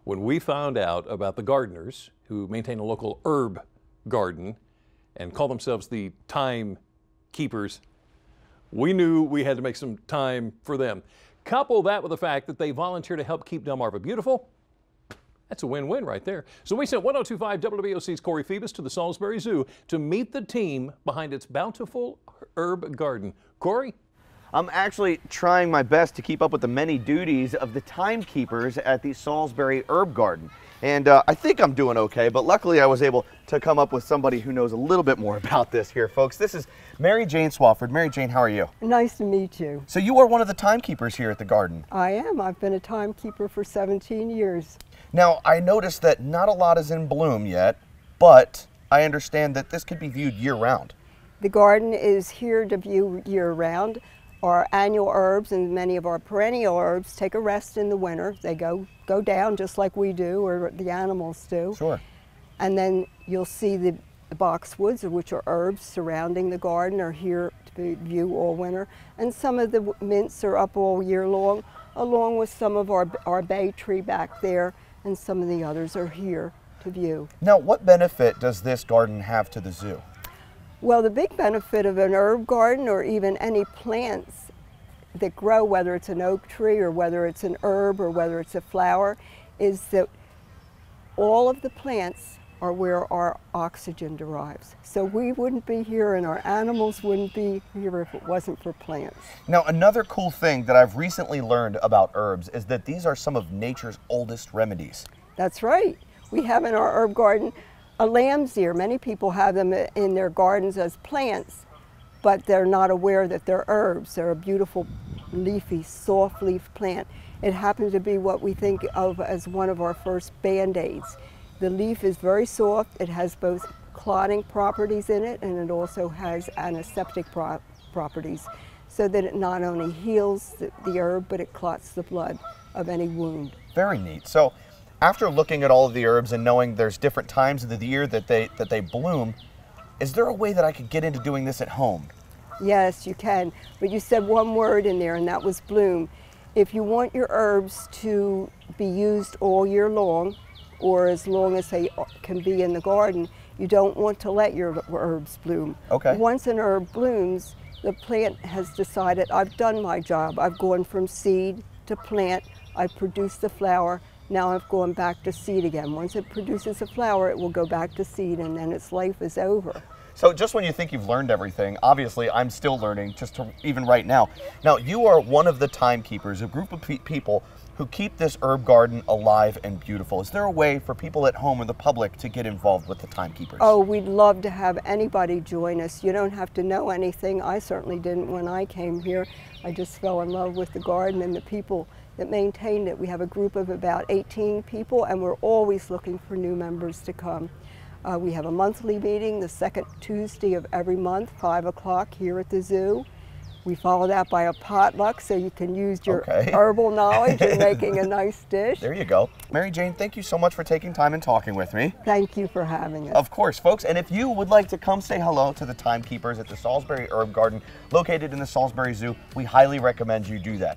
when we found out about the gardeners who maintain a local herb garden and call themselves the Thyme keepers. We knew we had to make some time for them. Couple that with the fact that they volunteer to help keep Delmarva beautiful. That's a win-win right there. So we sent 1025 WBOC's Corey Phoebus to the Salisbury Zoo to meet the team behind its bountiful herb garden. Corey? I'm actually trying my best to keep up with the many duties of the timekeepers at the Salisbury Herb Garden. And I think I'm doing okay, but luckily I was able to come up with somebody who knows a little bit more about this here, folks. This is Mary Jane Swafford. Mary Jane, how are you? Nice to meet you. So you are one of the timekeepers here at the garden. I am. I've been a timekeeper for 17 years. Now, I noticed that not a lot is in bloom yet, but I understand that this could be viewed year-round. The garden is here to view year-round. Our annual herbs and many of our perennial herbs take a rest in the winter. They go down just like we do, or the animals do. Sure. And then you'll see the boxwoods, which are herbs surrounding the garden, are here to view all winter. And some of the mints are up all year long, along with some of our bay tree back there, and some of the others are here to view. Now, what benefit does this garden have to the zoo? Well, the big benefit of an herb garden, or even any plants that grow, whether it's an oak tree or whether it's an herb or whether it's a flower, is that all of the plants are where our oxygen derives. So we wouldn't be here and our animals wouldn't be here if it wasn't for plants. Now, another cool thing that I've recently learned about herbs is that these are some of nature's oldest remedies. That's right. We have in our herb garden a lamb's ear. Many people have them in their gardens as plants, but they're not aware that they're herbs. They're a beautiful, leafy, soft leaf plant. It happens to be what we think of as one of our first Band-Aids. The leaf is very soft. It has both clotting properties in it, and it also has antiseptic properties, so that it not only heals the herb, but it clots the blood of any wound. Very neat. So, after looking at all of the herbs and knowing there's different times of the year that they bloom, is there a way that I could get into doing this at home? Yes, you can. But you said one word in there, and that was bloom. If you want your herbs to be used all year long, or as long as they can be in the garden, you don't want to let your herbs bloom. Okay. Once an herb blooms, the plant has decided, I've done my job. I've gone from seed to plant. I've produced the flower. Now I've gone back to seed again. Once it produces a flower, it will go back to seed, and then its life is over. So just when you think you've learned everything, obviously I'm still learning, even right now. Now, you are one of the timekeepers, a group of people who keep this herb garden alive and beautiful. Is there a way for people at home or the public to get involved with the timekeepers? Oh, we'd love to have anybody join us. You don't have to know anything. I certainly didn't when I came here. I just fell in love with the garden and the people that maintained it. We have a group of about 18 people, and we're always looking for new members to come. We have a monthly meeting the second Tuesday of every month, 5 o'clock here at the zoo. We follow that by a potluck, so you can use your herbal knowledge in making a nice dish. There you go. Mary Jane, thank you so much for taking time and talking with me. Thank you for having us. Of course, folks. And if you would like to come say hello to the timekeepers at the Salisbury Herb Garden, located in the Salisbury Zoo, we highly recommend you do that.